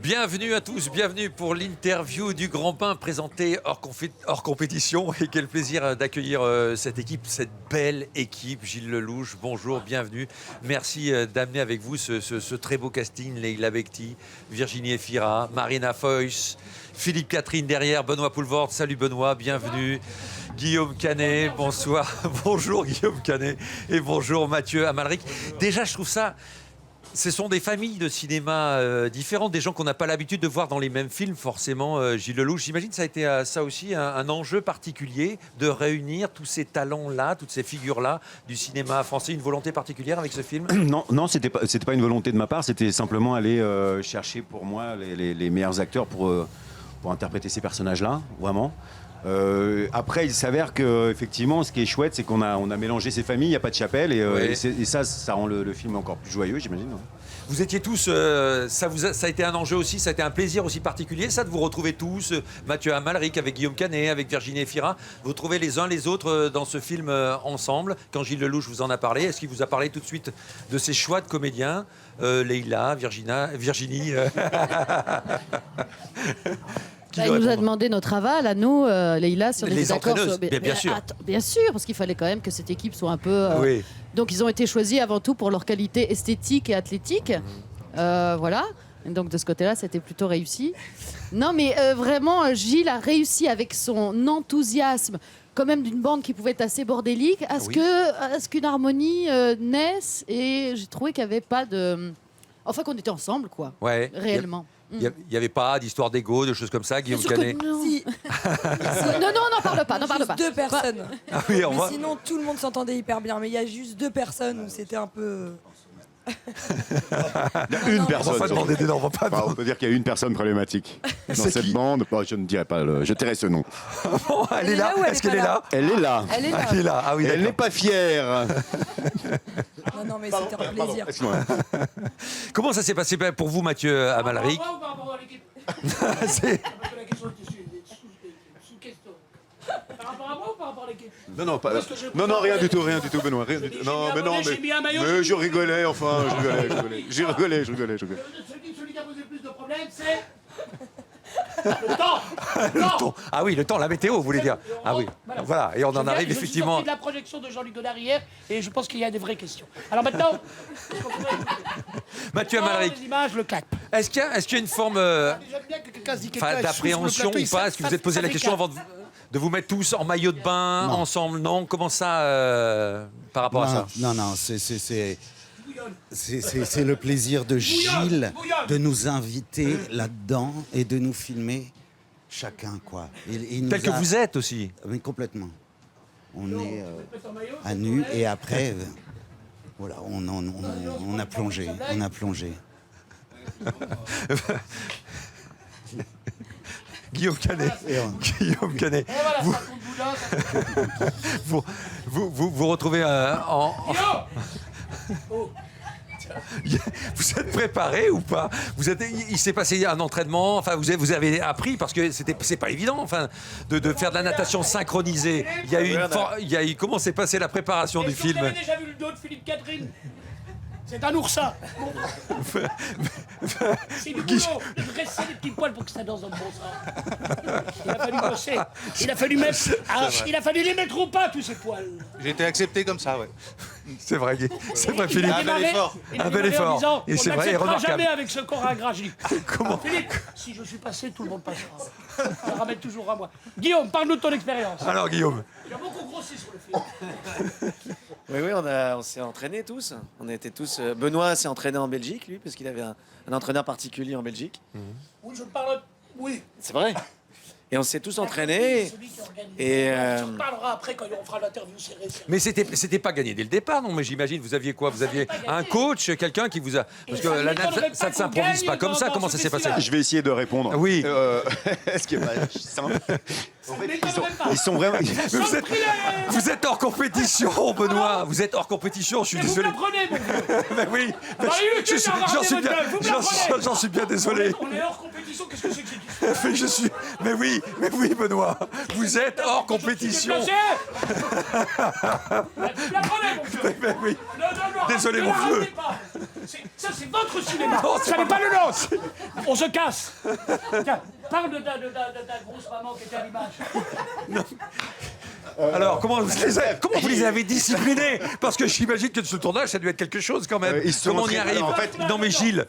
Bienvenue à tous, bienvenue pour l'interview du Grand Bain présenté hors compétition. Et quel plaisir d'accueillir cette équipe, cette belle équipe. Gilles Lelouch, bonjour, bienvenue. Merci d'amener avec vous ce très beau casting. Leïla Bekti, Virginie Efira, Marina Foïs, Philippe Catherine derrière, Benoît Poulvord. Salut Benoît, bienvenue. Guillaume Canet, bonsoir. Bonjour Guillaume Canet et bonjour Mathieu Amalric. Déjà, je trouve ça... Ce sont des familles de cinéma différentes, des gens qu'on n'a pas l'habitude de voir dans les mêmes films, forcément. Gilles Lelouch, j'imagine que ça a été ça aussi un enjeu particulier de réunir tous ces talents-là, toutes ces figures-là du cinéma français. Une volonté particulière avec ce film ? Non, c'était pas une volonté de ma part, c'était simplement aller chercher pour moi les meilleurs acteurs pour interpréter ces personnages-là, vraiment. Après, il s'avère que effectivement, ce qui est chouette, c'est qu'on a mélangé ces familles. Il n'y a pas de chapelle et ça rend le film encore plus joyeux, j'imagine. Vous étiez tous, ça a été un enjeu aussi, ça a été un plaisir aussi particulier, ça, de vous retrouver tous, Mathieu Amalric avec Guillaume Canet, avec Virginie Efira, vous trouvez les uns les autres dans ce film ensemble. Quand Gilles Lelouch vous en a parlé, est-ce qu'il vous a parlé tout de suite de ses choix de comédiens, Leïla, Virginie Il nous a demandé notre aval à nous, Leïla, sur les accords. bien sûr. Bien sûr, parce qu'il fallait quand même que cette équipe soit un peu... Oui. Donc ils ont été choisis avant tout pour leur qualité esthétique et athlétique. Voilà. Et donc de ce côté-là, c'était plutôt réussi. Non, mais vraiment, Gilles a réussi avec son enthousiasme, quand même d'une bande qui pouvait être assez bordélique, à ce qu'une harmonie naisse. Et j'ai trouvé qu'il n'y avait pas de... Enfin, qu'on était ensemble, quoi. Ouais. Réellement. Il n'y avait pas d'histoire d'égo, de choses comme ça, Guillaume Canet? Si. Non, n'en parle pas, n'en parle pas. Deux personnes. Ah oui, Mais sinon, tout le monde s'entendait hyper bien. Mais il y a juste deux personnes où c'était un peu... Une personne. On peut dire qu'il y a une personne problématique dans cette bande. Bon, je ne dirai pas, je tairai ce nom. Bon, elle est là. Est-ce qu'elle est là? Elle est là. Elle est là. Elle est là. Ah oui, elle n'est pas fière. Non, mais c'était un plaisir. Comment ça s'est passé pour vous, Mathieu Amalric? Par rapport à l'équipe. C'est- Parce que la question était sous question. Par rapport à moi ou par rapport à l'équipe? Non, rien du tout, Benoît. Rien du tout. Non, mais j'ai mis un maillot. mais je rigolais, enfin, je rigolais. Celui qui a posé le plus de problèmes, c'est... Le temps. Le temps. Ah oui, le temps, la météo, vous voulez dire. Ah oui, voilà. Et on en arrive Je suis effectivement... sorti de la projection de Jean-Luc Godard hier et je pense qu'il y a des vraies questions. Alors maintenant... Mathieu Amalric, Les images, le clap. est-ce qu'il y a une forme J'aime bien que quelqu'un se dit quelque chose d'appréhension sur le ou plateau, pas? Est-ce que vous êtes posé la question avant de vous mettre tous en maillot de bain, ensemble? Non, comment ça, par rapport à ça? Non, c'est le plaisir de Gilles de nous inviter là-dedans et de nous filmer chacun, quoi. Tel que vous êtes aussi. Mais complètement. On est à nu et après, voilà, on a plongé. Guillaume Canet. Vous retrouvez en... Vous êtes préparé ou pas? Il s'est passé un entraînement, enfin vous avez appris, parce que c'est pas évident, enfin, de faire de la natation synchronisée. Il y a eu comment s'est passée la préparation du film? Vous avez déjà vu le dos de Philippe Catherine? C'est un oursin. C'est du boulot de dresser les petits poils pour que ça danse dans le bon sens. Il a fallu bosser. Il a fallu les mettre au pas, tous ces poils. J'ai été accepté comme ça, ouais. C'est vrai, Philippe. Il a démarré en disant, Et c'est on vrai, et n'acceptera remarquable. jamais avec ce corps ingrat. Je dis, Comment? Philippe, si je suis passé, tout le monde passera. Ça ramène toujours à moi. Guillaume, parle-nous de ton expérience. Alors Guillaume, Il a beaucoup grossi sur le film. Oui, on s'est entraînés tous. On était tous. Benoît s'est entraîné en Belgique, lui, parce qu'il avait un entraîneur particulier en Belgique. Oui, je parle. Oui. C'est vrai. Et on s'est tous entraînés. Celui qui organise. Et On parlera après quand on fera l'interview serrée. mais c'était pas gagné dès le départ, non? Mais j'imagine, vous aviez quoi? Vous aviez un coach, quelqu'un qui vous a... Parce que la natation, ça ne s'improvise pas comme ça. Comment ça s'est passé? Je vais essayer de répondre. Oui. Ce qui est pas simple. En fait, Ils sont vraiment... Vous êtes hors compétition, Benoît. Vous êtes hors compétition, je suis Vous désolé. l'apprenez, mon vieux. Mais oui, Bah, j'en suis bien désolé. On est hors compétition, qu'est-ce que c'est que c'est que ça? Mais oui, Benoît, vous êtes hors compétition. Tu l'apprenais, mon vieux. Mais oui. Non, Désolé, ne mon la vieux. ramenez pas. c'est votre cinéma. Ça n'est pas le nôtre. On se casse. Tiens, parle de ta grosse maman qui était à l'image. Alors, comment vous les avez disciplinés? Parce que j'imagine que ce tournage, ça a dû être quelque chose quand même. Comment on y arrive? En fait, non mais Gilles,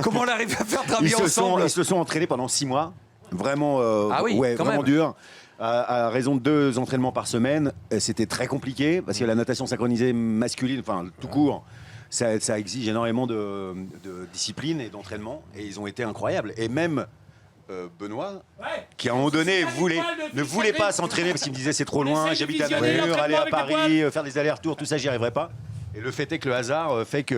comment on arrive à faire travailler ensemble? Ils se sont entraînés pendant 6 mois. Vraiment, Ah oui, quand vraiment même. dur. À raison de 2 entraînements par semaine, c'était très compliqué parce que la natation synchronisée masculine, enfin tout court, ça exige énormément de discipline et d'entraînement. Et ils ont été incroyables. Et même Benoît, qui à un moment donné ne voulait pas s'entraîner parce qu'il me disait c'est trop loin, j'habite à Namur, aller à Paris, faire des allers-retours, tout ça, j'y arriverai pas. Et le fait est que le hasard fait que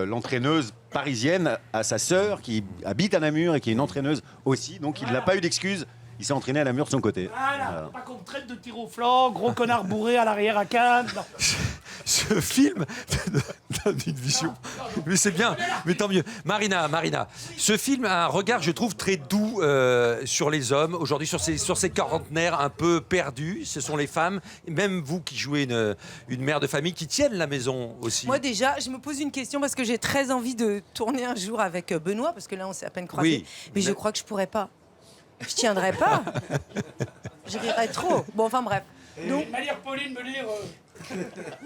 l'entraîneuse parisienne a sa sœur qui habite à Namur et qui est une entraîneuse aussi, donc il n'a pas eu d'excuse. Il s'est entraîné à Namur de son côté. Voilà, pas qu'on me traite de tir au flanc, gros connard bourré à l'arrière à Cannes. Non. Ce film donne une vision. Mais c'est bien, mais tant mieux. Marina, ce film a un regard, je trouve, très doux sur les hommes. Aujourd'hui, sur ces quarantenaires un peu perdus, ce sont les femmes, même vous qui jouez une mère de famille, qui tiennent la maison aussi. Moi déjà, je me pose une question parce que j'ai très envie de tourner un jour avec Benoît, parce que là on s'est à peine croisés. Oui. Mais je crois que je pourrais pas. Je tiendrais pas. Je rirais trop. Bon, enfin bref. Donc, manière Pauline me dire.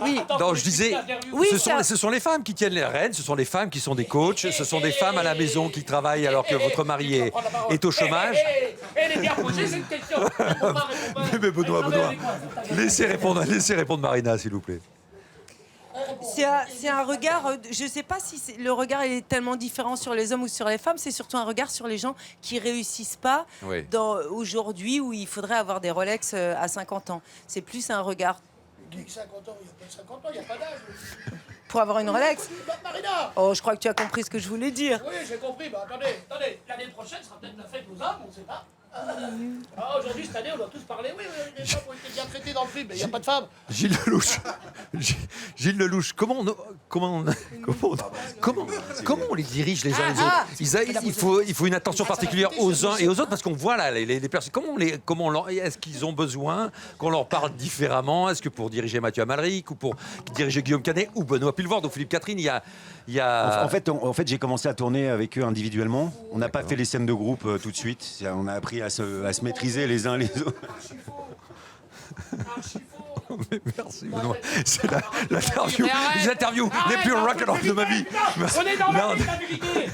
Oui. Non, je disais, Oui, ce sont les femmes qui tiennent les rênes, ce sont les femmes qui sont des coachs, ce sont des femmes à la maison qui travaillent alors que votre mari est au chômage. Elle est bien posée cette question. Mais Benoît, laissez répondre Marina, s'il vous plaît. C'est un regard, je sais pas si le regard est tellement différent sur les hommes ou sur les femmes, c'est surtout un regard sur les gens qui réussissent pas Oui. aujourd'hui où il faudrait avoir des Rolex à 50 ans. C'est plus un regard 50 ans, il n'y a pas 50 ans, il n'y a pas d'âge. pour avoir une Rolex. Marina. Oh, je crois que tu as compris ce que je voulais dire. Oui, j'ai compris. Bah, attendez. L'année prochaine sera peut-être la fête aux hommes, on ne sait pas. Aujourd'hui, cette année, on doit tous parler. Oui, les femmes ont été bien traitées dans le film, mais il n'y a pas de femmes. Gilles Lelouch, comment on les dirige les uns les autres? Il faut une attention particulière aux uns et aux autres parce qu'on voit là les personnes. Est-ce qu'ils ont besoin qu'on leur parle différemment? Est-ce que pour diriger Mathieu Amalric ou pour diriger Guillaume Canet ou Benoît Poelvoorde ou Philippe Catherine, il y a... En fait, j'ai commencé à tourner avec eux individuellement. On n'a pas fait les scènes de groupe tout de suite. On a appris à se maîtriser les uns les autres. Mais merci Benoît, c'est l'interview, les interviews les plus rock'n'roll de ma vie. On est dans la vérité.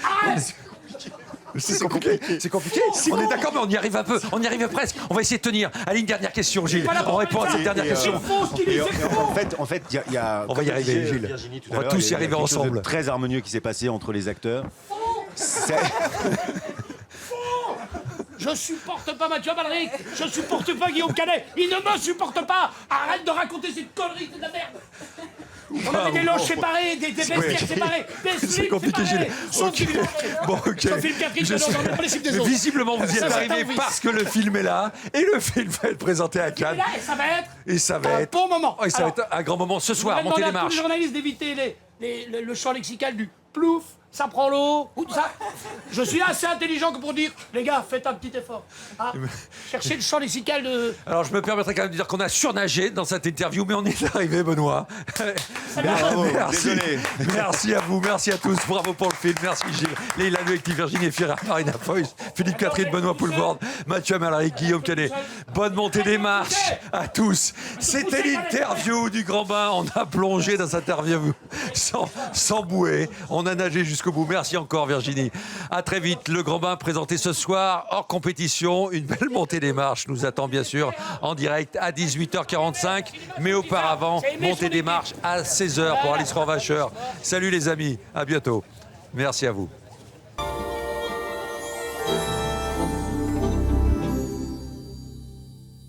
Arrête. C'est compliqué. On est d'accord, mais on y arrive un peu. On y arrive presque. On va essayer de tenir. Allez, une dernière question, Gilles. On répond à cette dernière question. En fait, il y a. On va y arriver, Gilles. Virginie, tout On à va l'heure, tous y il a arriver quelque chose de ensemble. Très harmonieux qui s'est passé entre les acteurs. Je supporte pas Mathieu Amalric. Je supporte pas Guillaume Canet. Il ne me supporte pas. Arrête de raconter cette connerie, c'est de la merde. On avait des loges séparées, des vestiaires séparés, des C'est slips compliqué, séparés. Gilles. Bon, ok. Sauf Philippe Catherine, Je sais. dans le principe des Mais autres. visiblement, vous y êtes Ça, c'est arrivé un vice. parce que le film est là. Et le film va être présenté à Et Cannes. là, ça va être Et ça va un être... bon moment. Oh, et ça va Alors, être un grand moment ce je soir. voudrais Montez demander les à tous marches. les journalistes d'éviter le champ lexical du plouf, ça prend l'eau, ou tout ça. Je suis assez intelligent que pour dire, les gars, faites un petit effort. Ah, cherchez le champ lexical de... Alors, je me permettrai quand même de dire qu'on a surnagé dans cette interview, mais on est arrivé, Benoît. Bravo, Merci. désolé. Merci à vous, merci à tous. Bravo pour le film. Merci Gilles. Leïla Louekti, Virginie Fira, Marina Foïs, Philippe Catherine, Benoît Poelvoorde, Mathieu Amalric, Guillaume Canet. Bonne montée des marches à tous. C'était l'interview du Grand Bain. On a plongé dans cette interview sans bouée. On a nagé jusqu'au bout. Merci encore Virginie. À très vite. Le Grand Bain présenté ce soir hors compétition. Une belle montée des marches nous attend bien sûr en direct à 18h45. Mais auparavant, montée des marches à 16h pour Alice Rohrwacher. Salut les amis. À bientôt. Merci à vous.